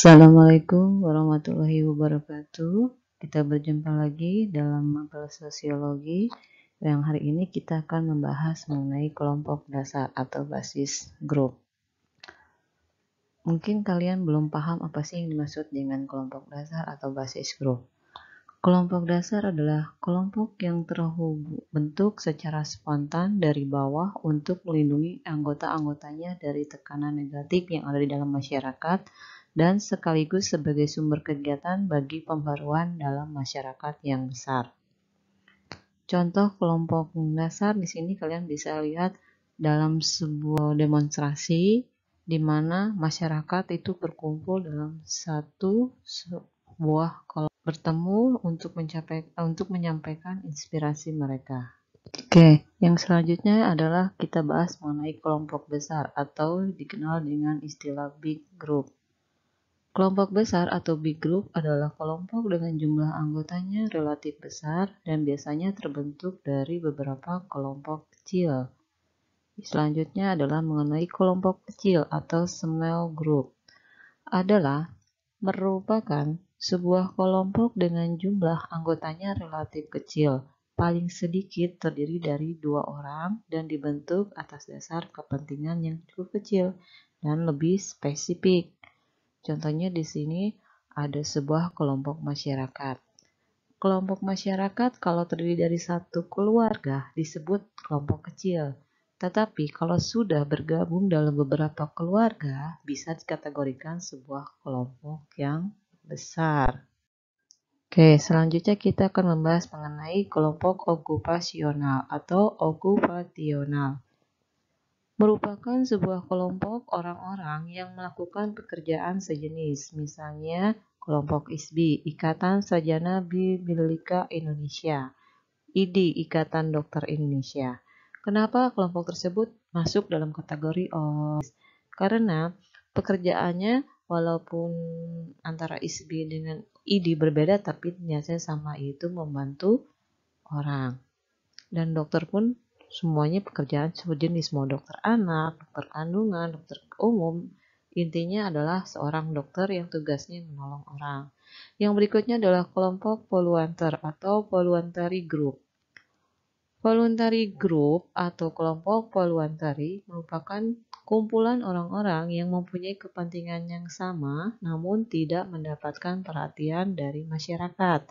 Assalamualaikum warahmatullahi wabarakatuh. Kita berjumpa lagi dalam mapel sosiologi. Yang hari ini kita akan membahas mengenai kelompok dasar atau basis grup. Mungkin kalian belum paham apa sih yang dimaksud dengan kelompok dasar atau basis grup. Kelompok dasar adalah kelompok yang terbentuk secara spontan dari bawah untuk melindungi anggota-anggotanya dari tekanan negatif yang ada di dalam masyarakat dan sekaligus sebagai sumber kegiatan bagi pembaruan dalam masyarakat yang besar. Contoh kelompok dasar di sini kalian bisa lihat dalam sebuah demonstrasi di mana masyarakat itu berkumpul dalam sebuah kelompok bertemu untuk menyampaikan inspirasi mereka. Oke, yang selanjutnya adalah kita bahas mengenai kelompok besar atau dikenal dengan istilah big group. Kelompok besar atau big group adalah kelompok dengan jumlah anggotanya relatif besar dan biasanya terbentuk dari beberapa kelompok kecil. Selanjutnya adalah mengenai kelompok kecil atau small group. Adalah merupakan sebuah kelompok dengan jumlah anggotanya relatif kecil, paling sedikit terdiri dari 2 orang dan dibentuk atas dasar kepentingan yang cukup kecil dan lebih spesifik. Contohnya di sini ada sebuah kelompok masyarakat. Kelompok masyarakat kalau terdiri dari satu keluarga disebut kelompok kecil. Tetapi kalau sudah bergabung dalam beberapa keluarga bisa dikategorikan sebuah kelompok yang besar. Oke, selanjutnya kita akan membahas mengenai kelompok okupasional atau okupasional. Merupakan sebuah kelompok orang-orang yang melakukan pekerjaan sejenis, misalnya kelompok ISBI, Ikatan Sarjana Biblika Indonesia, IDI, Ikatan Dokter Indonesia. Kenapa kelompok tersebut masuk dalam kategori Karena pekerjaannya walaupun antara ISBI dengan IDI berbeda, tapi ternyata sama, yaitu membantu orang. Dan dokter pun semuanya pekerjaan sejenis, mau dokter anak, dokter kandungan, dokter umum. Intinya adalah seorang dokter yang tugasnya menolong orang. Yang berikutnya adalah kelompok volunteer atau voluntary group. Voluntary group atau kelompok voluntary merupakan kumpulan orang-orang yang mempunyai kepentingan yang sama namun tidak mendapatkan perhatian dari masyarakat.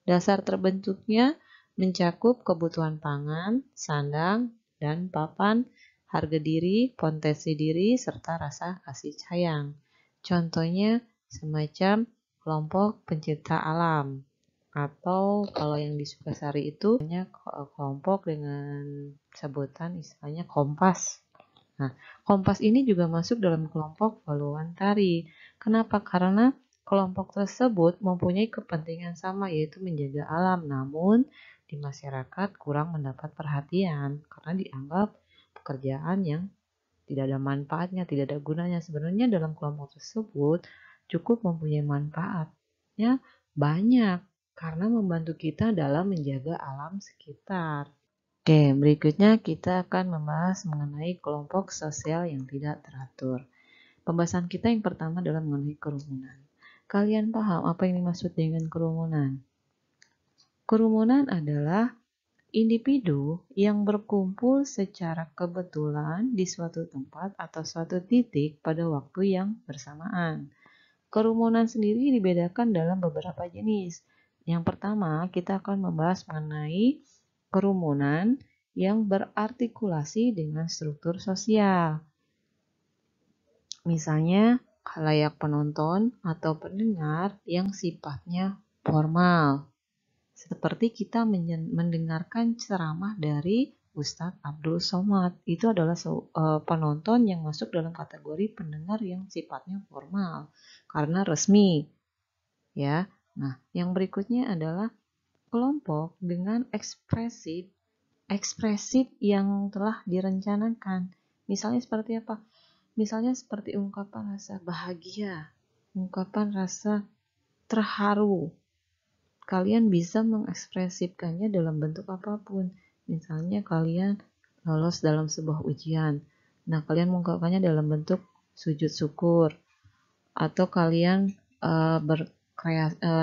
Dasar terbentuknya mencakup kebutuhan pangan, sandang, dan papan, harga diri, potensi diri, serta rasa kasih sayang. Contohnya semacam kelompok pencinta alam. Atau kalau yang di Sukasari itu banyak kelompok dengan sebutan istilahnya Kompas. Nah, Kompas ini juga masuk dalam kelompok voluntary. Kenapa? Karena kelompok tersebut mempunyai kepentingan sama, yaitu menjaga alam, namun di masyarakat kurang mendapat perhatian karena dianggap pekerjaan yang tidak ada manfaatnya, tidak ada gunanya. Sebenarnya dalam kelompok tersebut cukup mempunyai manfaatnya banyak karena membantu kita dalam menjaga alam sekitar. Oke, berikutnya kita akan membahas mengenai kelompok sosial yang tidak teratur. Pembahasan kita yang pertama adalah mengenai kerumunan. Kalian paham apa yang dimaksud dengan kerumunan? Kerumunan adalah individu yang berkumpul secara kebetulan di suatu tempat atau suatu titik pada waktu yang bersamaan. Kerumunan sendiri dibedakan dalam beberapa jenis. Yang pertama, kita akan membahas mengenai kerumunan yang berartikulasi dengan struktur sosial. Misalnya, khalayak penonton atau pendengar yang sifatnya formal. Seperti kita mendengarkan ceramah dari Ustadz Abdul Somad. Itu adalah penonton yang masuk dalam kategori pendengar yang sifatnya formal karena resmi. Ya. Nah, yang berikutnya adalah kelompok dengan ekspresif yang telah direncanakan. Misalnya seperti apa? Misalnya seperti ungkapan rasa bahagia, ungkapan rasa terharu. Kalian bisa mengekspresikannya dalam bentuk apapun. Misalnya kalian lolos dalam sebuah ujian. Nah, kalian mengungkapkannya dalam bentuk sujud syukur. atau kalian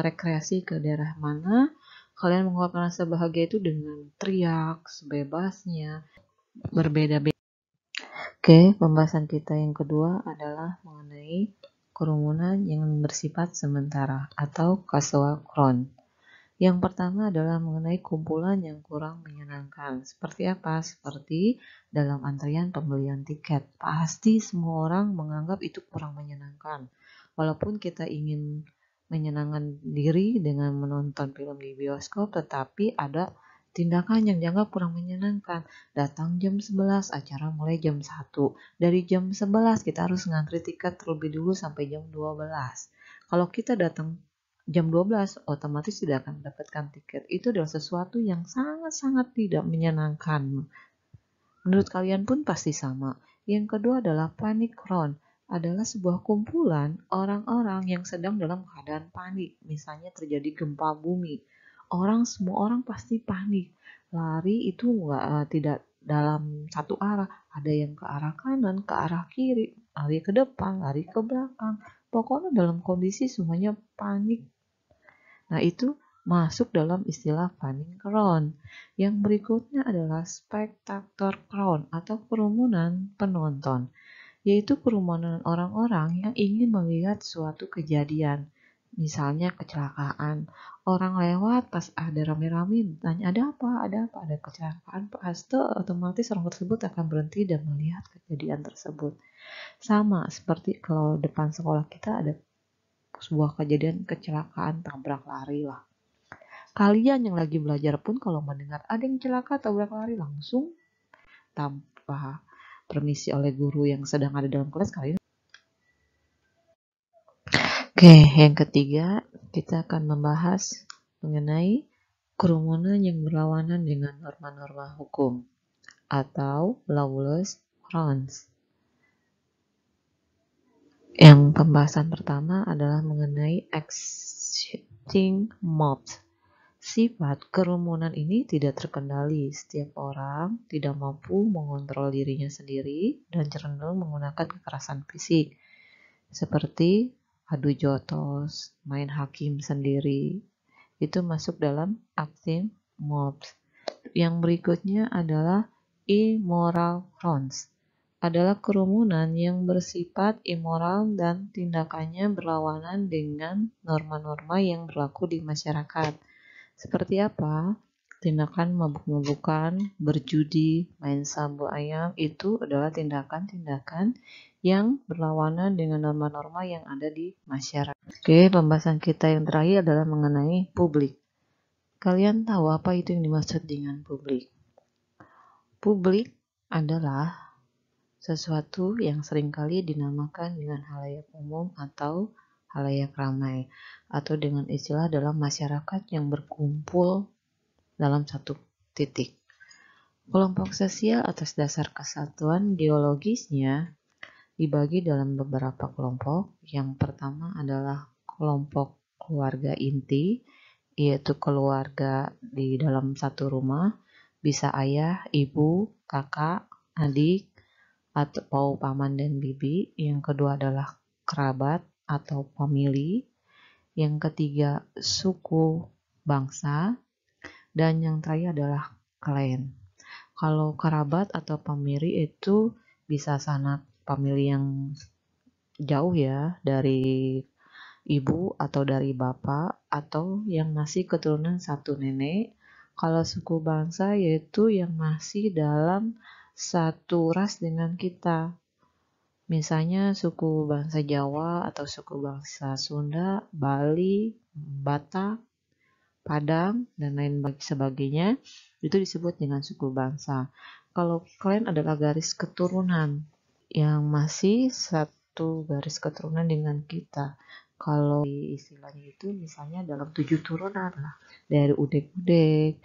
rekreasi ke daerah mana, kalian mengungkapkan rasa bahagia itu dengan teriak sebebasnya, berbeda-beda. Oke, pembahasan kita yang kedua adalah mengenai kerumunan yang bersifat sementara atau casual crowd. Yang pertama adalah mengenai kumpulan yang kurang menyenangkan. Seperti apa? Seperti dalam antrian pembelian tiket. Pasti semua orang menganggap itu kurang menyenangkan. Walaupun kita ingin menyenangkan diri dengan menonton film di bioskop, tetapi ada tindakan yang dianggap kurang menyenangkan. Datang jam 11, acara mulai jam 1. Dari jam 11 kita harus ngantri tiket terlebih dulu sampai jam 12. Kalau kita datang jam 12 otomatis tidak akan mendapatkan tiket. Itu adalah sesuatu yang sangat-sangat tidak menyenangkan. Menurut kalian pun pasti sama. Yang kedua adalah panic crowd. Adalah sebuah kumpulan orang-orang yang sedang dalam keadaan panik. Misalnya terjadi gempa bumi. Semua orang pasti panik. Lari itu tidak dalam satu arah. Ada yang ke arah kanan, ke arah kiri, lari ke depan, lari ke belakang. Pokoknya dalam kondisi semuanya panik. Nah, itu masuk dalam istilah panic crowd. Yang berikutnya adalah spectator crowd atau kerumunan penonton, yaitu kerumunan orang-orang yang ingin melihat suatu kejadian. Misalnya kecelakaan, orang lewat pas ada rame-rame tanya ada kecelakaan, pasti otomatis orang tersebut akan berhenti dan melihat kejadian tersebut. Sama seperti kalau depan sekolah kita ada sebuah kejadian kecelakaan tabrak lari lah. Kalian yang lagi belajar pun kalau mendengar ada yang celaka tabrak lari langsung tanpa permisi oleh guru yang sedang ada dalam kelas kalian. Oke, yang ketiga kita akan membahas mengenai kerumunan yang berlawanan dengan norma-norma hukum atau lawless crowds. Yang pembahasan pertama adalah mengenai exciting mobs. Sifat kerumunan ini tidak terkendali. Setiap orang tidak mampu mengontrol dirinya sendiri dan cenderung menggunakan kekerasan fisik, seperti adu jotos, main hakim sendiri. Itu masuk dalam acting mobs. Yang berikutnya adalah immoral crowds. Adalah kerumunan yang bersifat immoral dan tindakannya berlawanan dengan norma-norma yang berlaku di masyarakat. Seperti apa? Tindakan mabuk-mabukan, berjudi, main sabuk ayam itu adalah tindakan-tindakan yang berlawanan dengan norma-norma yang ada di masyarakat. Oke, pembahasan kita yang terakhir adalah mengenai publik. Kalian tahu apa itu yang dimaksud dengan publik? Publik adalah sesuatu yang seringkali dinamakan dengan halayak umum atau halayak ramai, atau dengan istilah dalam masyarakat yang berkumpul dalam satu titik. Kelompok sosial atas dasar kesatuan geologisnya dibagi dalam beberapa kelompok. Yang pertama adalah kelompok keluarga inti, yaitu keluarga di dalam satu rumah, bisa ayah, ibu, kakak, adik, atau paman dan bibi. Yang kedua adalah kerabat atau famili. Yang ketiga suku bangsa. Dan yang terakhir adalah klan. Kalau kerabat atau famili itu bisa sanak famili yang jauh ya, dari ibu atau dari bapak, atau yang masih keturunan satu nenek. Kalau suku bangsa yaitu yang masih dalam satu ras dengan kita. Misalnya suku bangsa Jawa atau suku bangsa Sunda, Bali, Batak, Padang, dan lain sebagainya, itu disebut dengan suku bangsa. Kalau klan adalah garis keturunan yang masih satu garis keturunan dengan kita. Kalau istilahnya itu misalnya dalam 7 turunan lah, dari udek-udek,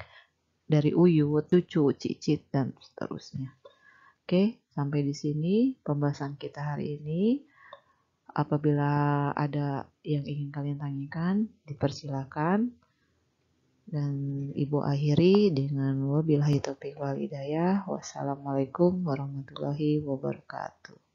dari uyut, cucu, cicit, dan seterusnya. Oke, sampai di sini pembahasan kita hari ini. Apabila ada yang ingin kalian tanyakan, dipersilakan. Dan Ibu akhiri dengan wabillahi taufiq wal hidayah. Wassalamualaikum warahmatullahi wabarakatuh.